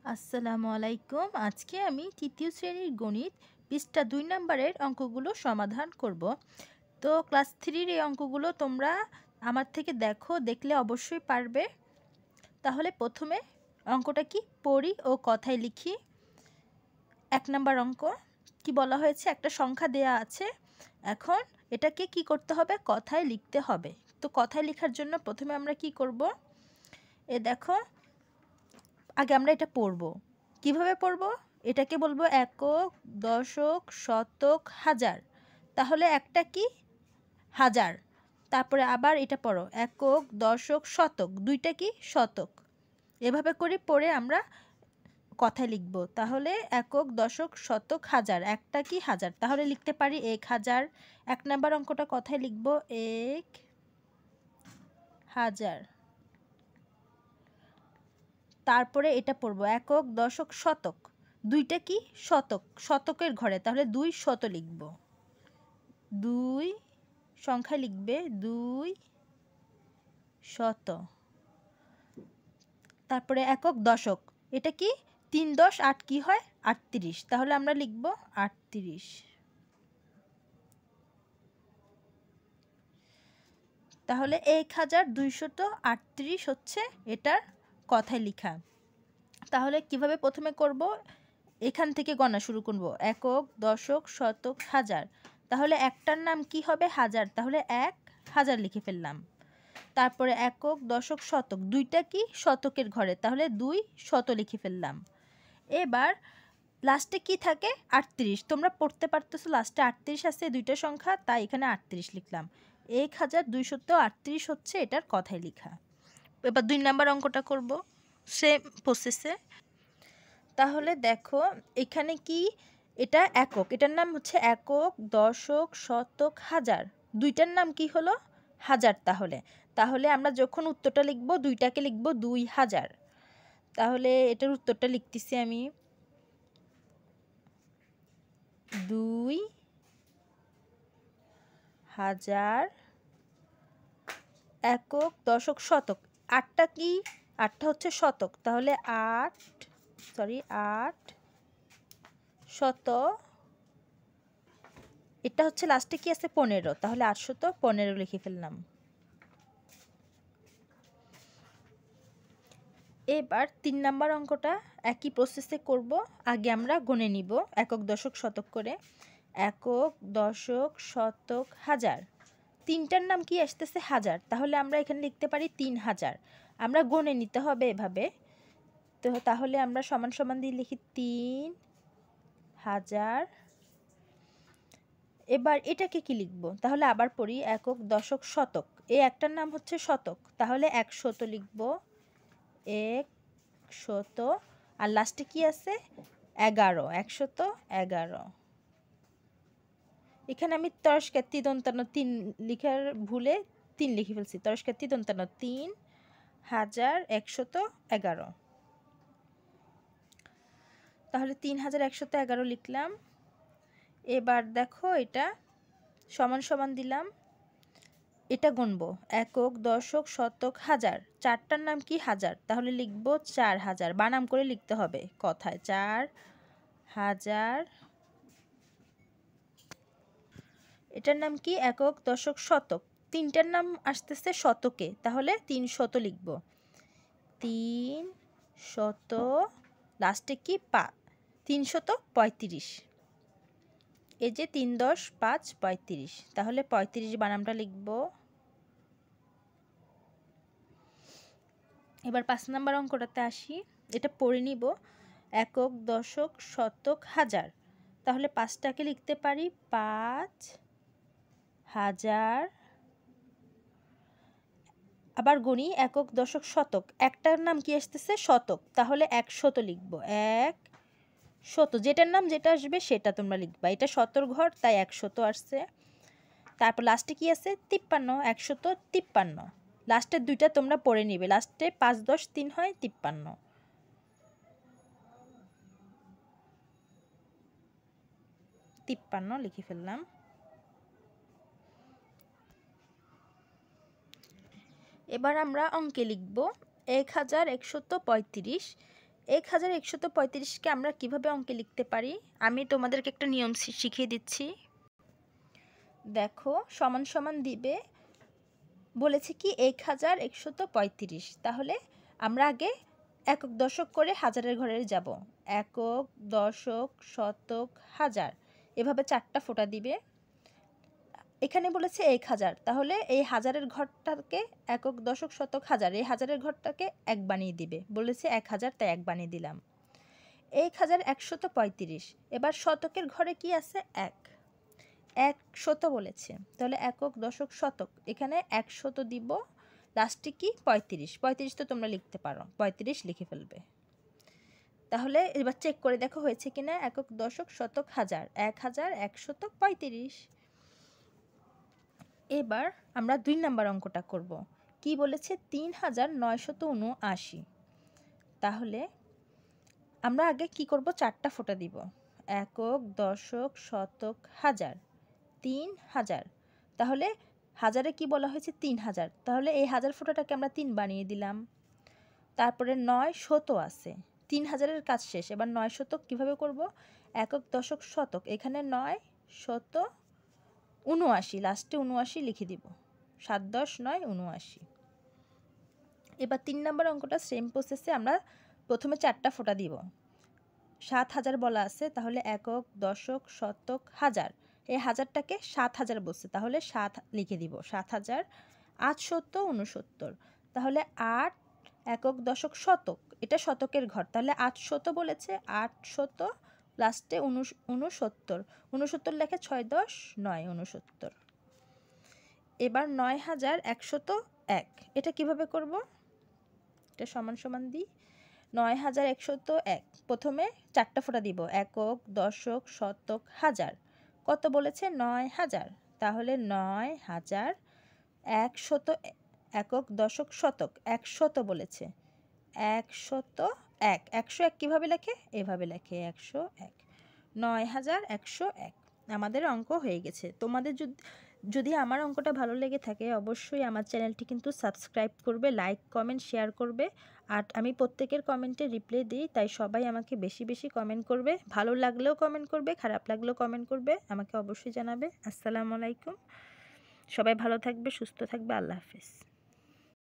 আসসালামু আলাইকুম। আজকে আমি তৃতীয় শ্রেণীর গণিত পৃষ্ঠা ২ নম্বরের অঙ্কগুলো সমাধান করব। তো ক্লাস 3-র এই অঙ্কগুলো তোমরা আমার থেকে দেখলে অবশ্যই পারবে। তাহলে প্রথমে অঙ্কটা কি পড়ি ও কথায় লিখি। ১ নম্বর অঙ্ক কি বলা হয়েছে, একটা সংখ্যা দেয়া আছে। এখন এটাকে কি করতে হবে, কথায় লিখতে হবে। তো কথায় লেখার জন্য প্রথমে আমরা কি করব, দেখো আগে আমরা এটা পড়ব। কিভাবে পড়ব? এটাকে বলবো একক, দশক, শতক, হাজার। তাহলে একটা কি হাজার। তারপরে আবার এটা পড়ো একক, দশক, শতক, দুইটা কি শতক। এভাবে করে পড়ে আমরা কথায় লিখব। তাহলে একক, দশক, শতক, হাজার, একটা কি হাজার। তাহলে লিখতে পারি ১,০০০। ১ নাম্বার অঙ্কটা কথায় লিখব ১,০০০। তারপরে এটা পড়ব একক, দশক, শতক, দুইটা কি শতক, শতকের ঘরে। তাহলে ২ শত লিখব। ২ সংখ্যায় লিখবে ২ শত। তারপরে একক, দশক, এটা কি ৩ ১০ ৮ কি হয় ৩৮। তাহলে আমরা লিখব ৩৮। তাহলে ১,২৩৮ হচ্ছে এটার কথায় লিখা। তাহলে কিভাবে প্রথমে করব, এখান থেকে গণনা শুরু করব একক, দশক, শতক, হাজার। তাহলে একটার নাম কি হবে হাজার, তাহলে ১,০০০ লিখে ফেললাম। তারপরে একক, দশক, শতক, দুইটা কি শতকের ঘরে। তাহলে ২ শত লিখে ফেললাম। এবার লাস্টে কি থাকে ৩৮। তোমরা পড়তে পারতেছো লাস্টে ৩৮ আছে দুইটা সংখ্যা, তাই এখানে ৩৮ লিখলাম। ১,২৩৮ হচ্ছে এটার কথায় লিখা। এবার ২ নাম্বার অঙ্কটা করব সেম প্রসেসে। তাহলে দেখো এখানে কি, এটা একক, এটার নাম হচ্ছে একক, দশক, শতক, হাজার, দুইটার নাম কি হলো হাজার। তাহলে তাহলে আমরা যখন উত্তরটা লিখব দুইটাকে লিখব ২,০০০। তাহলে এটার উত্তরটা লিখতেছি আমি ২,০০০ একক, দশক, শতক, আটটা কি আটটা হচ্ছে শতক। তাহলে ৮ শত, এটা হচ্ছে লাস্টে কি আছে ১৫। তাহলে ৮১৫ লিখে ফেললাম। এবার ৩ নাম্বার অঙ্কটা একই প্রসেসে করব। আগে আমরা গণে নিব একক, দশক, শতক করে। একক, দশক, শতক, হাজার, তিনটার নাম কি আসতেছে হাজার। তাহলে আমরা এখানে লিখতে পারি ৩,০০০। আমরা গণে নিতে হবে এভাবে। তো তাহলে আমরা সমান সমান দিয়ে লিখি ৩,০০০। এবার এটাকে কি লিখব, তাহলে আবার পড়ি একক, দশক, শতক, এই একটার নাম হচ্ছে শতক। তাহলে ১০০ লিখব, ১০০। আর লাস্টে কি আছে ১১, ১১১। এখানে আমি তরস্কার তিদন্তান্ন ৩ লিখার ভুলে ৩ লিখে ফেলছি। তরস্কার তিদন্তান্ন ৩,১১১। তাহলে ৩,১১১ লিখলাম। এবার দেখো এটা সমান সমান দিলাম, এটা গুনবো একক, দশক, শতক, হাজার, চারটার নাম কি হাজার। তাহলে লিখব ৪,০০০, বানাম করে লিখতে হবে কথায় ৪,০০০। এটার নাম কি একক, দশক, শতক, তিনটার নাম আসতেছে শতকে। তাহলে ৩০০ লিখব, ৩০০। লাস্টে কি ৩৩৫। এই যে ৩ ১০ ৫ ৩৫। তাহলে ৩৫ বানামটা লিখব। এবার ৫ নাম্বার অঙ্কটাতে আসি, এটা পড়ে নিব একক, দশক, শতক, হাজার। তাহলে ৫টাকে লিখতে পারি ৫,০০০। আবার গণি একক, দশক, শতক, একটার নাম কি আসতেছে শতক। তাহলে ১০০ লিখব, ১০০, যেটার নাম যেটা আসবে সেটা তোমরা লিখবা। এটা শতর ঘর তাই ১০০ আসছে। তারপর লাস্টে কি আছে ৫৩, ১৫৩। লাস্টের দুইটা তোমরা পড়ে নিবে, লাস্টে ৫ ১০ ৩ হয় ৫৩। লিখে ফেললাম। এবার আমরা অঙ্কে লিখব ১,১৩৫। 1135কে আমরা কিভাবে অঙ্কে লিখতে পারি আমি তোমাদেরকে একটা নিয়ম শিখিয়ে দিচ্ছি। দেখো সমান সমান দিবে বলেছে কি 1135, তাহলে আমরা আগে একক দশক করে হাজারের ঘরে যাব। একক, দশক, শতক, হাজার, এভাবে 4টা ফোঁটা দিবে। এখানে বলেছে 1000, তাহলে এই হাজারের ঘরটাকে একক, দশক, শতক, হাজার, এই হাজারের ঘরটাকে 1 বানিয়ে দিবে। বলেছে 1000, তাই 1 বানিয়ে দিলাম। 1135। এবার শতকের ঘরে কি আছে? 100 বলেছে, তাহলে একক, দশক, শতক, এখানে 100 দিব। লাস্টে কি? 35 তো তোমরা লিখতে পারো, 35 লিখে ফেলবে। তাহলে এবার চেক করে দেখো হয়েছে কিনা। একক, দশক, শতক, হাজার, 1135। এবার আমরা 2 নাম্বার অঙ্কটা করব। কি বলেছে? 3979। তাহলে আমরা আগে কি করব? 4টা ফোঁটা দিব। একক, দশক, শতক, হাজার, 3000। তাহলে হাজারে কি বলা হয়েছে? 3000, তাহলে এই হাজার ফোঁটাটাকে আমরা 3 বানিয়ে দিলাম। তারপরে 900 আছে, 3000-এর কাজ শেষ। এবার 900 কিভাবে করব? একক, দশক, শতক, এখানে 979, লাস্টে 79 লিখে দিব। 7 10 9 79। এবার 3 নাম্বার অঙ্কটা সেম প্রসেসে আমরা প্রথমে 4টা ফোঁটা দিব। 7000 বলা আছে, তাহলে একক, দশক, শতক, হাজার, এই হাজারটাকে 7000 বলছে, তাহলে 7 লিখে দিব। 7000। 869, তাহলে 8 একক, দশক, শতক, এটা শতকের ঘর, তাহলে 800 বলেছে, 800, লাস্টে 69। 69 লেখে 6 10 9 69। এবার 9101, এটা কিভাবে করব? এটা সমান সমান দিই। 9101, প্রথমে 4টা ফোঁটা দিব। একক, দশক, শতক, হাজার, কত বলেছে? 9000, তাহলে 9000। 100, একক, দশক, শতক, 100 বলেছে, 101। 101 কিভাবে লেখে? এভাবে লেখে, 101। 9101 আমাদের অঙ্ক হয়ে গেছে। তোমাদের যদি আমার অঙ্কটা ভালো লেগে থাকে অবশ্যই আমার চ্যানেলটি কিন্তু সাবস্ক্রাইব করবে, লাইক, কমেন্ট, শেয়ার করবে। আর আমি প্রত্যেকের কমেন্টে রিপ্লাই দিই, তাই সবাই আমাকে বেশি বেশি কমেন্ট করবে। ভালো লাগলেও কমেন্ট করবে, খারাপ লাগলেও কমেন্ট করবে, আমাকে অবশ্যই জানাবে। আসসালামু আলাইকুম। সবাই ভালো থাকবে, সুস্থ থাকবে। আল্লাহ হাফেজ।